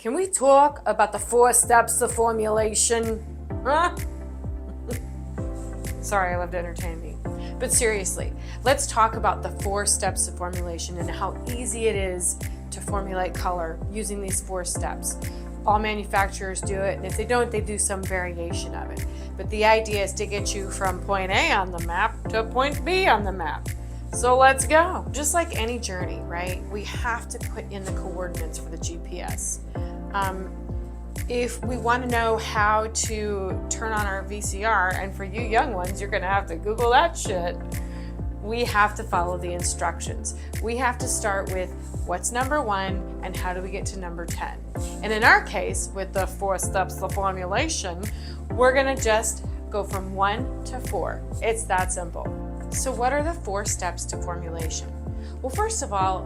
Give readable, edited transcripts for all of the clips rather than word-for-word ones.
Can we talk about the 4 steps to formulation? Huh? Sorry, I love to entertain me. But seriously, let's talk about the 4 steps to formulation and how easy it is to formulate color using these 4 steps. All manufacturers do it, and if they don't, they do some variation of it. But the idea is to get you from point A on the map to point B on the map. So let's go. Just like any journey, right? We have to put in the coordinates for the GPS. If we want to know how to turn on our VCR, and for you young ones, you're going to have to Google that shit, we have to follow the instructions. We have to start with what's number 1 and how do we get to number 10. And in our case, with the 4 steps to formulation, we're going to just go from 1 to 4. It's that simple. So what are the 4 steps to formulation? Well, first of all,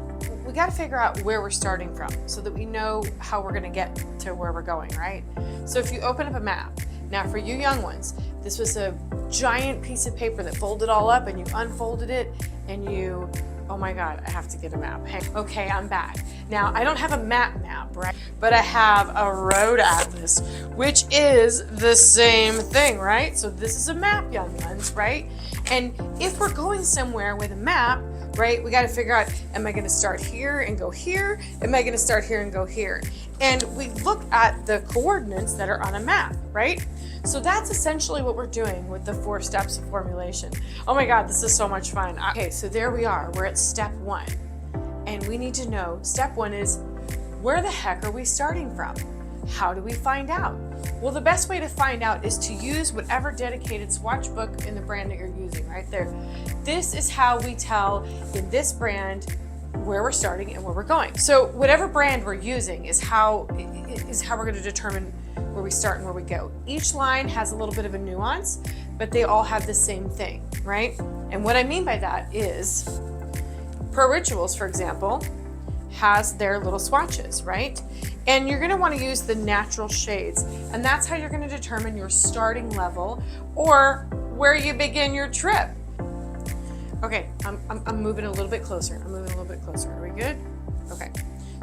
we got to figure out where we're starting from so that we know how we're going to get to where we're going, right? So if you open up a map, now for you young ones, this was a giant piece of paper that folded all up and you unfolded it and you, oh my God, I have to get a map. Hey, okay, I'm back. Now, I don't have a map, right? But I have a road atlas, which is the same thing, right? So this is a map, young ones, right? And if we're going somewhere with a map, right, we got to figure out, am I going to start here and go here? Am I going to start here and go here? And we look at the coordinates that are on a map, right? So that's essentially what we're doing with the 4 steps of formulation. Oh my God, this is so much fun. Okay, so there we are. We're at step 1. And we need to know, step 1 is, where the heck are we starting from? How do we find out? Well, the best way to find out is to use whatever dedicated swatch book in the brand that you're using right there. This is how we tell in this brand where we're starting and where we're going. So whatever brand we're using is how we're going to determine where we start and where we go. Each line has a little bit of a nuance, but they all have the same thing, right? And what I mean by that is Pro Rituals, for example, has their little swatches, right? And you're going to want to use the natural shades, and that's how you're going to determine your starting level or where you begin your trip. Okay, I'm moving a little bit closer. Are we good? Okay.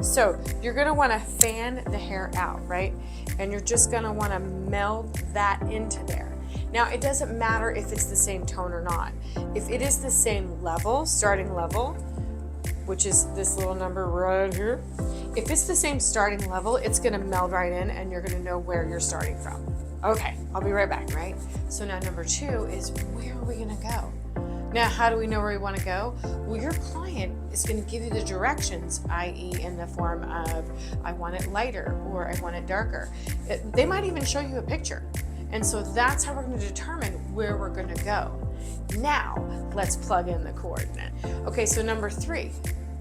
So you're going to want to fan the hair out, right? And you're just going to want to meld that into there. Now, it doesn't matter if it's the same tone or not. If it is the same level, starting level, which is this little number right here, if it's the same starting level, it's going to meld right in and you're going to know where you're starting from. Okay, I'll be right back, right? So now number 2 is, where are we going to go? Now, how do we know where we want to go? Well, your client is going to give you the directions, i.e. in the form of, I want it lighter or I want it darker. They might even show you a picture. And so that's how we're going to determine where we're going to go. Now, let's plug in the coordinate. Okay, so number 3,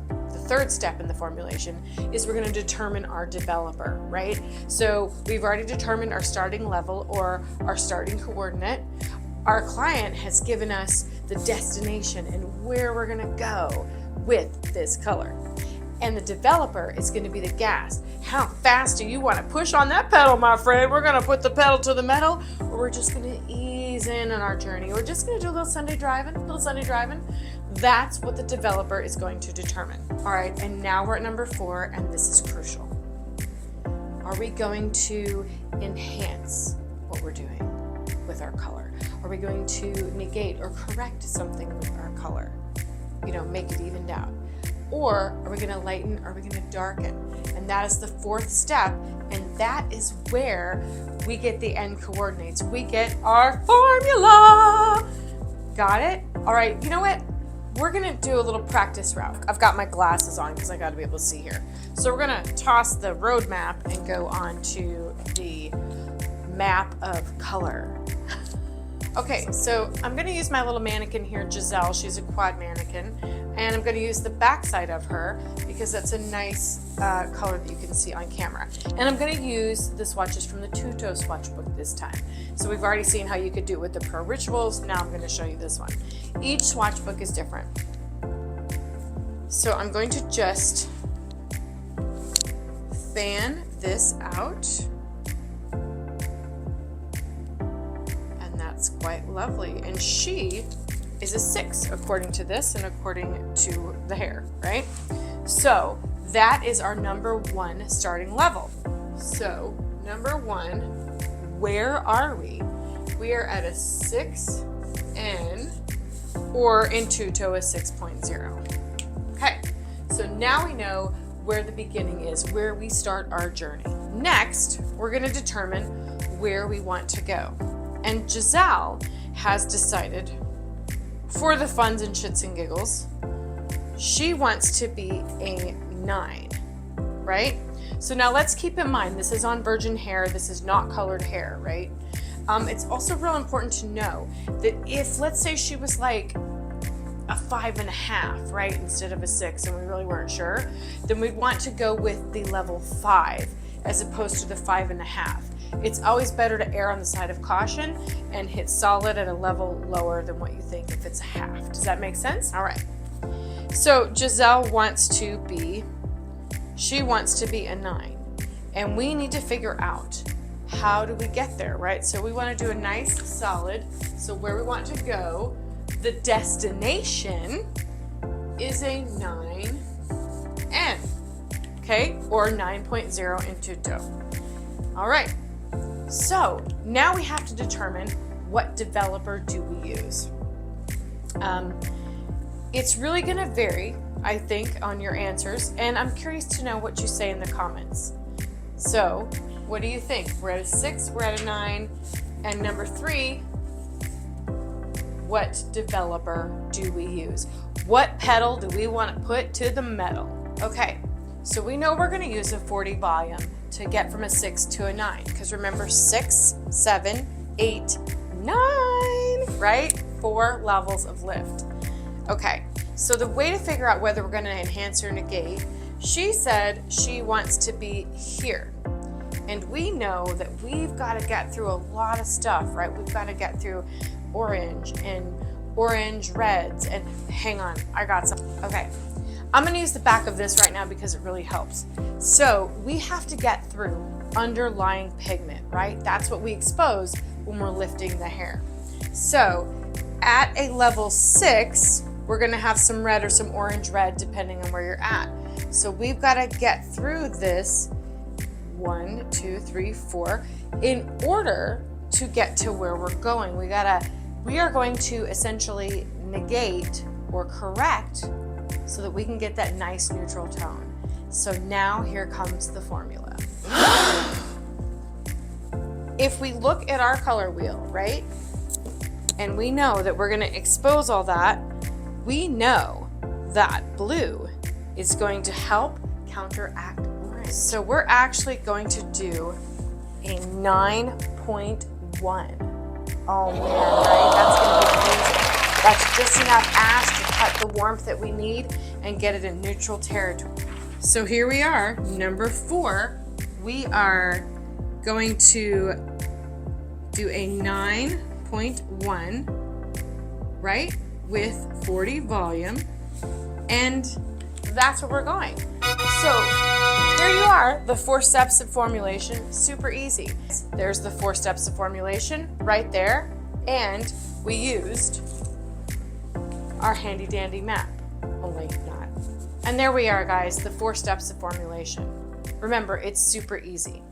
the 3rd step in the formulation is we're going to determine our developer, right? So we've already determined our starting level or our starting coordinate. Our client has given us the destination and where we're going to go with this color. And the developer is going to be the gas. How fast do you want to push on that pedal, my friend? We're going to put the pedal to the metal, or we're just going to ease in on our journey. We're just going to do a little Sunday driving, That's what the developer is going to determine. All right, and now we're at number 4, and this is crucial. Are we going to enhance what we're doing with our color? Are we going to negate or correct something with our color? Make it evened out. Or are we going to lighten? Or are we going to darken? And that is the 4th step. And that is where we get the end coordinates. We get our formula. Got it? All right, you know what? We're going to do a little practice route. I've got my glasses on because I got to be able to see here. So we're going to toss the road map and go on to the map of color. Okay, so I'm going to use my little mannequin here, Giselle. She's a quad mannequin. And I'm going to use the back side of her because that's a nice color that you can see on camera. And I'm going to use the swatches from the Two-Toe swatch book this time. So we've already seen how you could do it with the Pro Rituals. Now I'm going to show you this one. Each swatch book is different. So I'm going to just fan this out. And that's quite lovely. And she is a 6 according to this and according to the hair, right? So that is our number 1 starting level. So number 1, where are we? We are at a 6N, or in tuto a 6.0. Okay, so now we know where the beginning is, where we start our journey. Next, we're going to determine where we want to go. And Giselle has decided, for the funs and shits and giggles, she wants to be a 9, right? So now let's keep in mind, this is on virgin hair, this is not colored hair, right? It's also real important to know that if, let's say she was like a 5.5, right, instead of a 6, and we really weren't sure, then we'd want to go with the level 5 as opposed to the 5.5. It's always better to err on the side of caution and hit solid at a level lower than what you think if it's a half. Does that make sense? All right. So Giselle wants to be a 9, and we need to figure out how do we get there, right? So we want to do a nice solid. So where we want to go, the destination is a 9N, okay, or 9.0 in tuto. All right, so now we have to determine what developer do we use. It's really going to vary, I think, on your answers, and I'm curious to know what you say in the comments. So what do you think? We're at a 6, we're at a 9, and number 3, what developer do we use? What pedal do we want to put to the metal? Okay, so we know we're going to use a 40 volume to get from a 6 to a 9, because remember 6, 7, 8, 9, right? 4 levels of lift. Okay, so the way to figure out whether we're going to enhance or negate, she said she wants to be here. And we know that we've got to get through a lot of stuff, right? We've got to get through orange and orange reds, and hang on, I got some. Okay, I'm going to use the back of this right now because it really helps. So we have to get through underlying pigment, right? That's what we expose when we're lifting the hair. So at a level 6, we're going to have some red or some orange red depending on where you're at. So we've got to get through this 1, 2, 3, 4 in order to get to where we're going. We are going to essentially negate or correct so that we can get that nice neutral tone. So now here comes the formula. If we look at our color wheel, right, and we know that we're going to expose all that, we know that blue is going to help counteract orange. So we're actually going to do a 9.1. Oh man, right? That's going to be amazing. That's just enough ash to cut the warmth that we need and get it in neutral territory. So here we are, number 4. We are going to do a 9.1, right, with 40 volume, and that's where we're going. So here you are, the 4 steps of formulation, super easy. There's the 4 steps of formulation right there, and we used our handy dandy map, only not. And there we are, guys, the 4 steps of formulation. Remember, it's super easy.